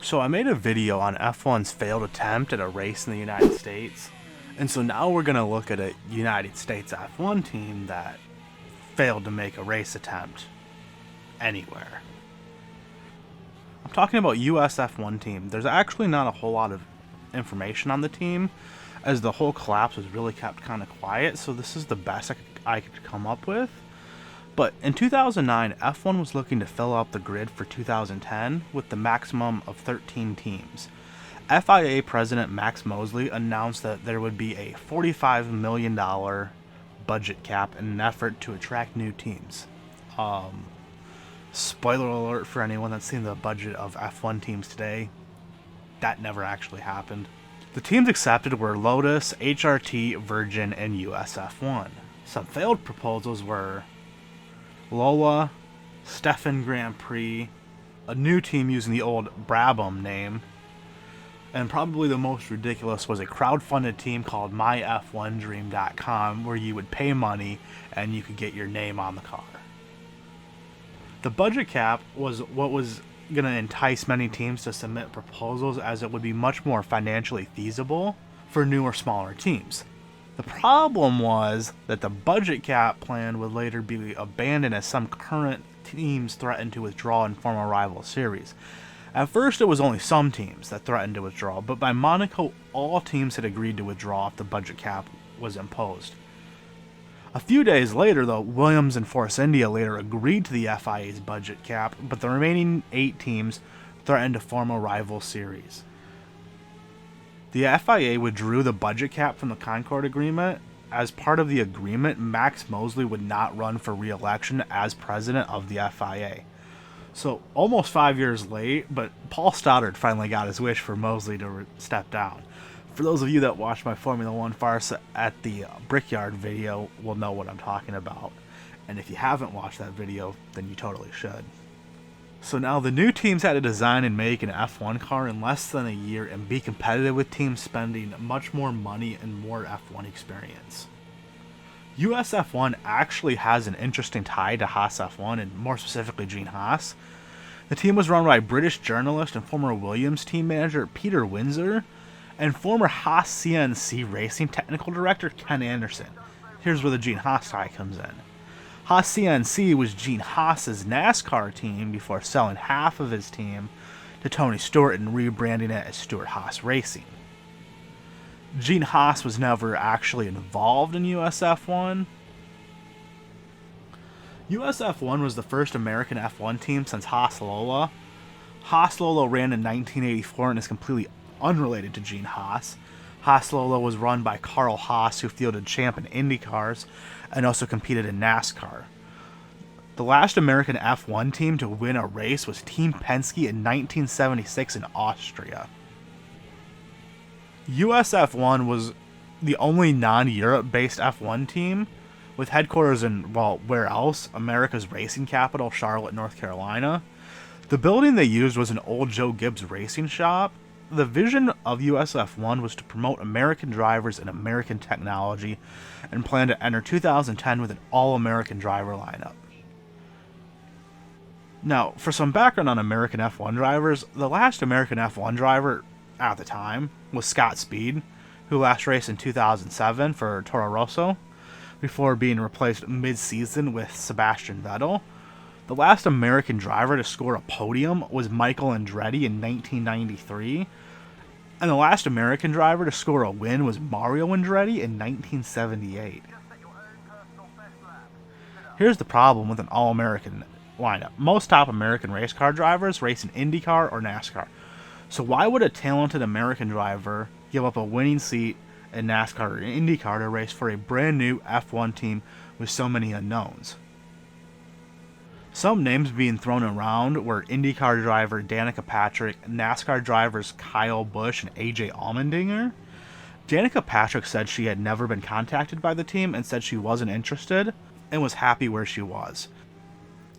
So I made a video on F1's failed attempt at a race in the United States, and so now we're going to look at a United States F1 team that failed to make a race attempt anywhere. I'm talking about USF1 team. There's actually not a whole lot of information on the team, as the whole collapse was really kept kind of quiet, so this is the best I could come up with. But in 2009, F1 was looking to fill up the grid for 2010 with the maximum of 13 teams. FIA President Max Mosley announced that there would be a $45 million budget cap in an effort to attract new teams. Spoiler alert for anyone that's seen the budget of F1 teams today, that never actually happened. The teams accepted were Lotus, HRT, Virgin, and USF1. Some failed proposals were Lola, Stefan Grand Prix, a new team using the old Brabham name, and probably the most ridiculous was a crowdfunded team called myf1dream.com, where you would pay money and you could get your name on the car. The budget cap was what was going to entice many teams to submit proposals, as it would be much more financially feasible for newer, smaller teams. The problem was that the budget cap plan would later be abandoned as some current teams threatened to withdraw and form a rival series. At first, it was only some teams that threatened to withdraw, but by Monaco, all teams had agreed to withdraw if the budget cap was imposed. A few days later, though, Williams and Force India later agreed to the FIA's budget cap, but the remaining 8 teams threatened to form a rival series. The FIA withdrew the budget cap from the Concord Agreement. As part of the agreement, Max Mosley would not run for re-election as president of the FIA. So, almost 5 years late, but Paul Stoddard finally got his wish for Mosley to step down. For those of you that watched my Formula 1 farce at the Brickyard video will know what I'm talking about. And if you haven't watched that video, then you totally should. So now the new teams had to design and make an F1 car in less than a year and be competitive with teams spending much more money and more F1 experience. USF1 actually has an interesting tie to Haas F1, and more specifically Gene Haas. The team was run by British journalist and former Williams team manager Peter Windsor and former Haas CNC racing technical director Ken Anderson. Here's where the Gene Haas tie comes in. Haas CNC was Gene Haas's NASCAR team before selling half of his team to Tony Stewart and rebranding it as Stewart Haas Racing. Gene Haas was never actually involved in USF1. USF1 was the first American F1 team since Haas Lola. Haas Lola ran in 1984 and is completely unrelated to Gene Haas. Haas Lola was run by Carl Haas, who fielded champ in Indy cars and also competed in NASCAR. The last American F1 team to win a race was Team Penske in 1976 in Austria. USF1 was the only non-Europe based F1 team, with headquarters in, well, where else? America's racing capital, Charlotte, North Carolina. The building they used was an old Joe Gibbs racing shop. The vision of USF1 was to promote American drivers and American technology, and planned to enter 2010 with an all-American driver lineup. Now, for some background on American F1 drivers, the last American F1 driver at the time was Scott Speed, who last raced in 2007 for Toro Rosso, before being replaced mid-season with Sebastian Vettel. The last American driver to score a podium was Michael Andretti in 1993, and the last American driver to score a win was Mario Andretti in 1978. Here's the problem with an all-American lineup. Most top American race car drivers race in IndyCar or NASCAR. So why would a talented American driver give up a winning seat in NASCAR or IndyCar to race for a brand new F1 team with so many unknowns? Some names being thrown around were IndyCar driver Danica Patrick, NASCAR drivers Kyle Busch and AJ Allmendinger. Danica Patrick said she had never been contacted by the team and said she wasn't interested and was happy where she was.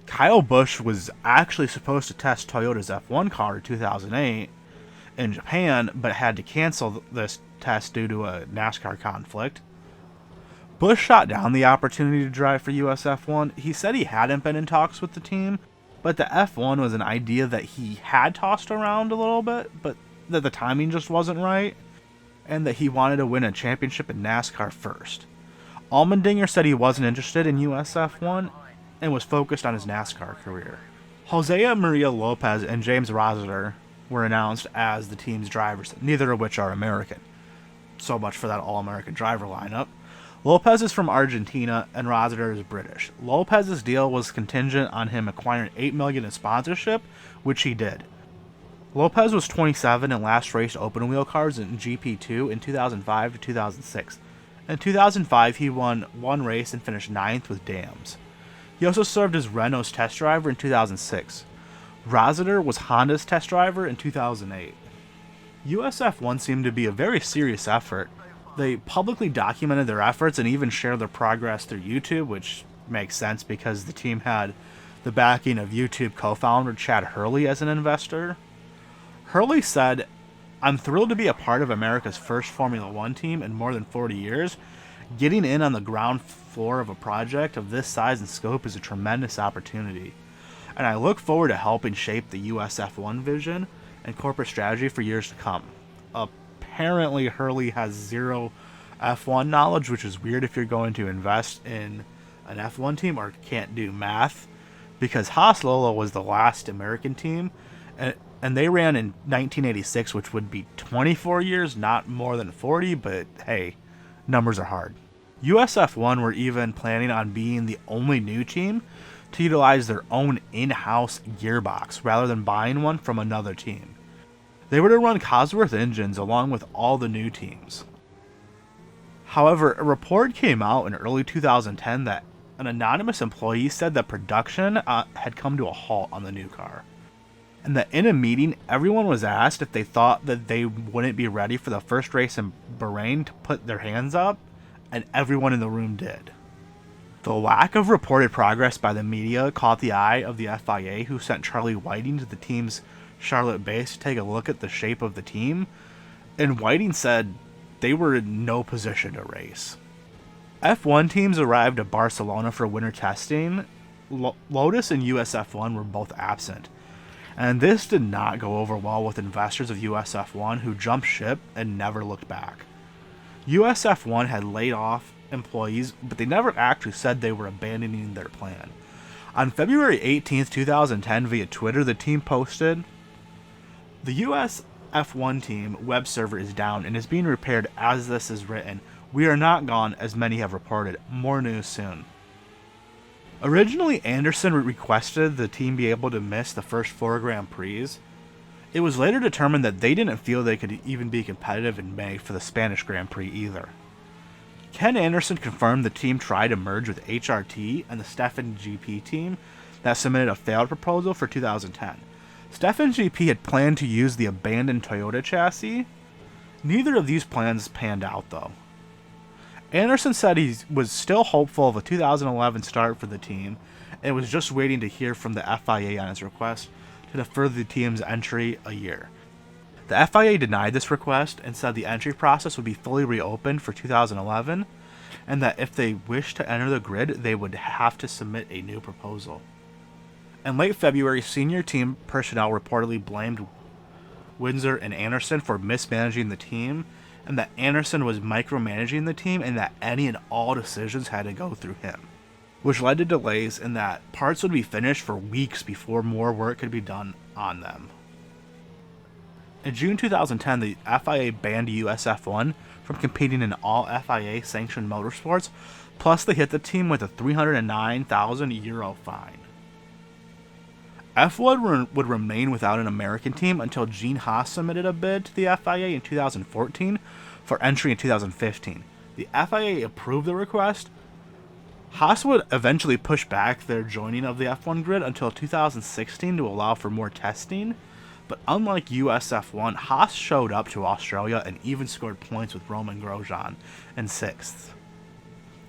Kyle Busch was actually supposed to test Toyota's F1 car in 2008 in Japan, but had to cancel this test due to a NASCAR conflict. Busch shot down the opportunity to drive for USF1. He said he hadn't been in talks with the team, but the F1 was an idea that he had tossed around a little bit, but that the timing just wasn't right, and that he wanted to win a championship in NASCAR first. Allmendinger said he wasn't interested in USF1 and was focused on his NASCAR career. Jose Maria Lopez and James Rossiter were announced as the team's drivers, neither of which are American. So much for that all-American driver lineup. Lopez is from Argentina and Rossiter is British. Lopez's deal was contingent on him acquiring $8 million in sponsorship, which he did. Lopez was 27 and last raced open wheel cars in GP2 in 2005 to 2006. In 2005, he won one race and finished 9th with Dams. He also served as Renault's test driver in 2006. Rossiter was Honda's test driver in 2008. USF1 seemed to be a very serious effort. They publicly documented their efforts and even shared their progress through YouTube, which makes sense because the team had the backing of YouTube co-founder Chad Hurley as an investor. Hurley said, "I'm thrilled to be a part of America's first Formula One team in more than 40 years. Getting in on the ground floor of a project of this size and scope is a tremendous opportunity, and I look forward to helping shape the USF1 vision and corporate strategy for years to come." Apparently, Hurley has zero F1 knowledge, which is weird if you're going to invest in an F1 team or can't do math, because Haas Lolo was the last American team, and they ran in 1986, which would be 24 years, not more than 40, but hey, numbers are hard. USF1 were even planning on being the only new team to utilize their own in-house gearbox rather than buying one from another team. They were to run Cosworth engines along with all the new teams. However, a report came out in early 2010 that an anonymous employee said that production had come to a halt on the new car, and that in a meeting, everyone was asked if they thought that they wouldn't be ready for the first race in Bahrain to put their hands up, and everyone in the room did. The lack of reported progress by the media caught the eye of the FIA, who sent Charlie Whiting to the team's Charlotte base to take a look at the shape of the team, and Whiting said they were in no position to race. F1 teams arrived at Barcelona for winter testing. Lotus and USF1 were both absent, and this did not go over well with investors of USF1, who jumped ship and never looked back. USF1 had laid off employees, but they never actually said they were abandoning their plan. On February 18th, 2010, via Twitter, the team posted, "The USF1 team web server is down and is being repaired as this is written. We are not gone, as many have reported. More news soon." Originally, Anderson requested the team be able to miss the first 4 Grand Prix. It was later determined that they didn't feel they could even be competitive in May for the Spanish Grand Prix either. Ken Anderson confirmed the team tried to merge with HRT and the Stefan GP team that submitted a failed proposal for 2010. Stefan GP had planned to use the abandoned Toyota chassis. Neither of these plans panned out, though. Anderson said he was still hopeful of a 2011 start for the team and was just waiting to hear from the FIA on his request to defer the team's entry a year. The FIA denied this request and said the entry process would be fully reopened for 2011, and that if they wished to enter the grid, they would have to submit a new proposal. In late February, senior team personnel reportedly blamed Windsor and Anderson for mismanaging the team, and that Anderson was micromanaging the team, and that any and all decisions had to go through him, which led to delays in that parts would be finished for weeks before more work could be done on them. In June 2010, the FIA banned USF1 from competing in all FIA-sanctioned motorsports, plus they hit the team with a €309,000 fine. F1 would remain without an American team until Gene Haas submitted a bid to the FIA in 2014 for entry in 2015. The FIA approved the request. Haas would eventually push back their joining of the F1 grid until 2016 to allow for more testing, but unlike USF1, Haas showed up to Australia and even scored points with Roman Grosjean in 6th.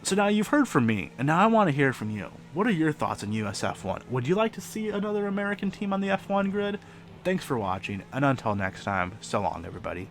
So now you've heard from me, and now I want to hear from you. What are your thoughts on USF1? Would you like to see another American team on the F1 grid? Thanks for watching, and until next time, so long everybody.